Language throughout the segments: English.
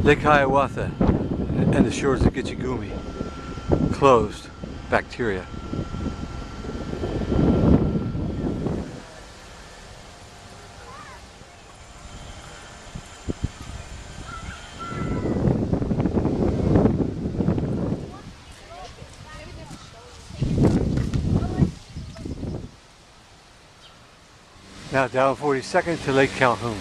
Lake Hiawatha and the shores of Gitchigumi closed. Bacteria. Now down 42nd to Lake Calhoun.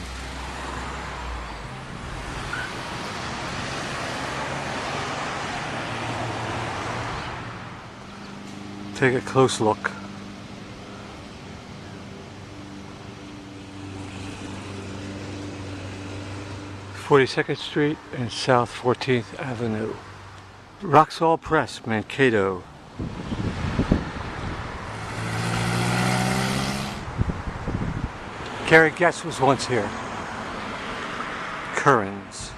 Take a close look. (42nd Street and South 14th Avenue. Roxall Press, Mankato. Gary Guest was once here. Currens.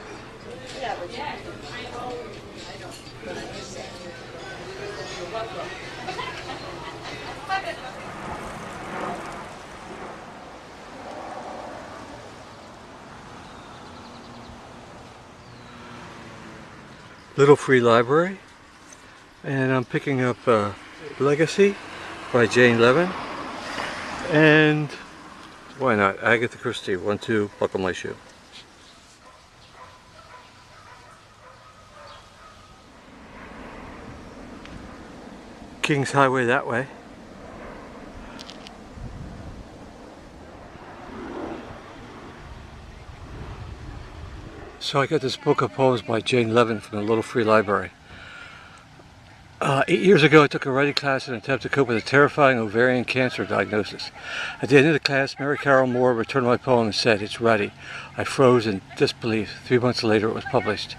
Little Free Library, and I'm picking up Legacy by Jane Levin, and why not Agatha Christie, 1-2, Buckle My Shoe. King's Highway that way. So I got this book of poems by Jane Levin from the Little Free Library. 8 years ago I took a writing class in an attempt to cope with a terrifying ovarian cancer diagnosis. At the end of the class, Mary Carroll Moore returned my poem and said, "It's ready." I froze in disbelief. 3 months later it was published.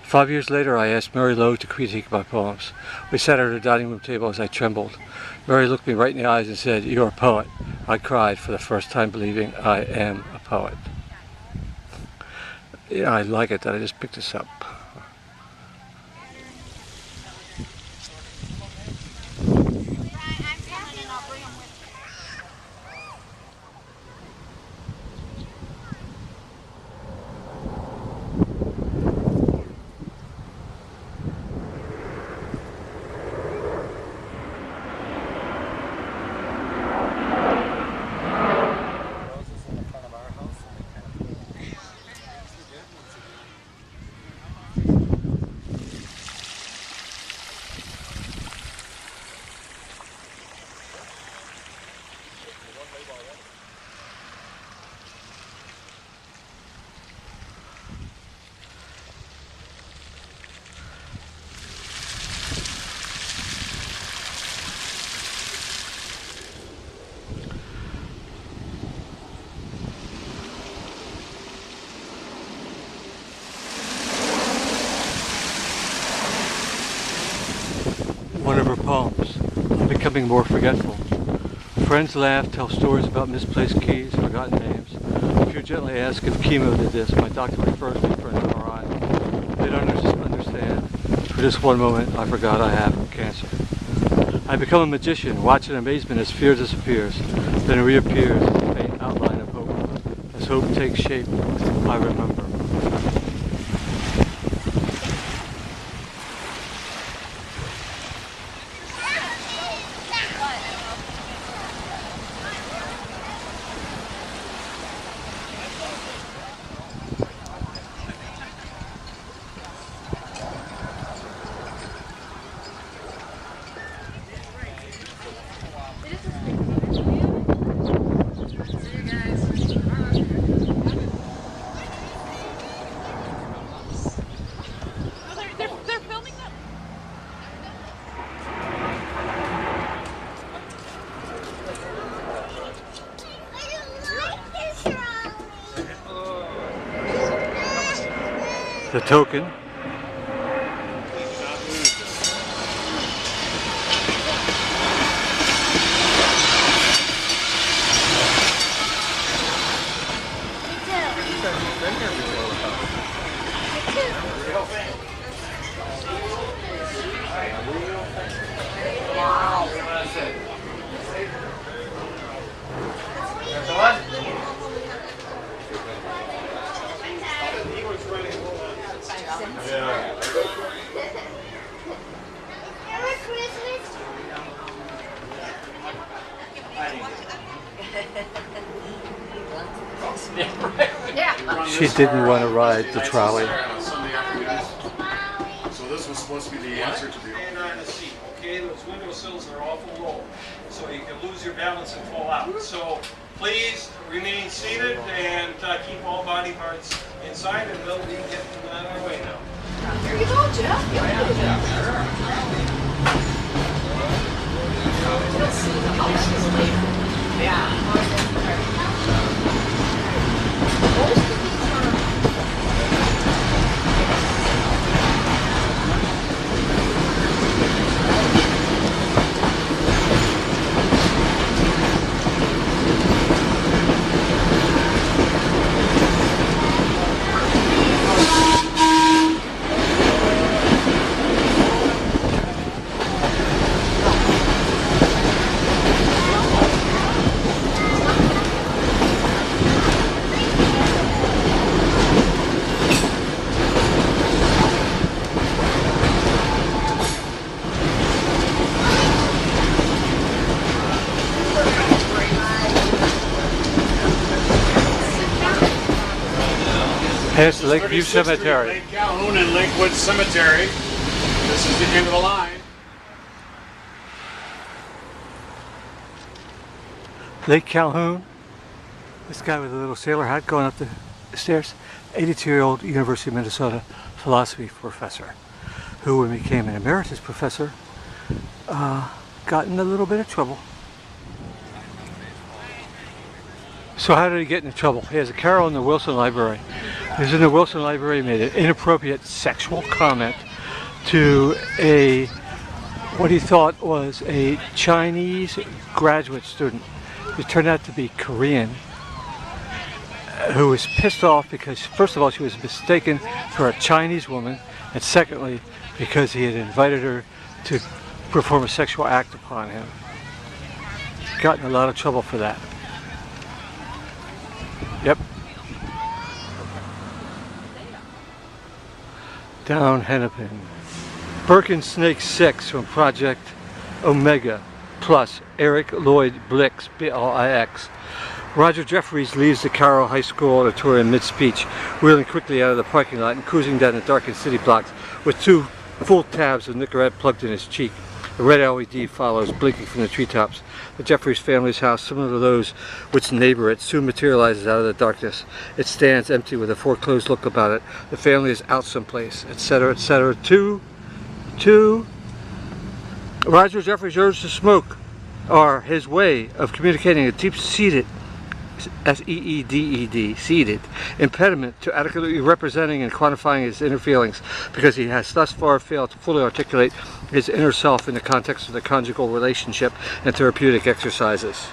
5 years later I asked Mary Lowe to critique my poems. We sat at her dining room table as I trembled. Mary looked me right in the eyes and said, "You're a poet." I cried for the first time, believing I am a poet. Yeah, I like it that I just picked this up. One of her poems, I'm becoming more forgetful. Friends laugh, tell stories about misplaced keys, forgotten names. If you gently ask if chemo did this, my doctor refers me for an MRI. They don't understand. For just one moment, I forgot I have cancer. I become a magician, watch in amazement as fear disappears, then reappears as a faint outline of hope. As hope takes shape, I remember. The token. Yeah. She didn't want to ride the trolley. So this was supposed to be the answer to the Stand on the seat, okay? Those windowsills are awful low, so you can lose your balance and fall out. So please remain seated and keep all body parts inside, and we'll be getting on our way now. Here you go, Jeff. You'll see the houses later. Yeah. Past Lakeview Cemetery. Lake Calhoun and Lakewood Cemetery. This is the end of the line. Lake Calhoun. This guy with a little sailor hat going up the stairs. 82-year-old University of Minnesota philosophy professor who, when he became an emeritus professor, got in a little bit of trouble. So how did he get into trouble? He has a carol in the Wilson Library. He was in the Wilson Library, made an inappropriate sexual comment to what he thought was a Chinese graduate student who turned out to be Korean, who was pissed off because, first of all, she was mistaken for a Chinese woman, and secondly, because he had invited her to perform a sexual act upon him. Got in a lot of trouble for that. Yep. Down Hennepin. Birkin Snake 6 from Project Omega plus Eric Lloyd Blix, BLIX. Roger Jeffries leaves the Carroll High School auditorium mid-speech, wheeling quickly out of the parking lot and cruising down the darkened city blocks with 2 full tabs of Nicorette plugged in his cheek. The red LED follows, blinking from the treetops. The Jeffries family's house, similar to those which neighbor it, soon materializes out of the darkness. It stands empty with a foreclosed look about it. The family is out someplace, etc., etc. Roger Jeffries' urge to smoke are his way of communicating a deep-seated, S-E-E-D-E-D, seated impediment to adequately representing and quantifying his inner feelings, because he has thus far failed to fully articulate his inner self in the context of the conjugal relationship and therapeutic exercises.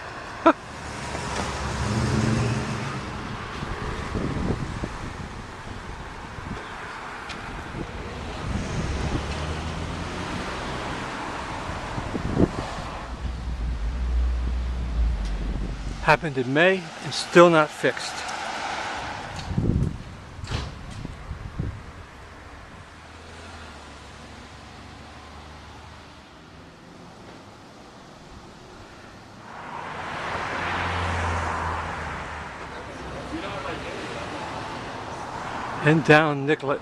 Happened in May and still not fixed. And down Nicollet.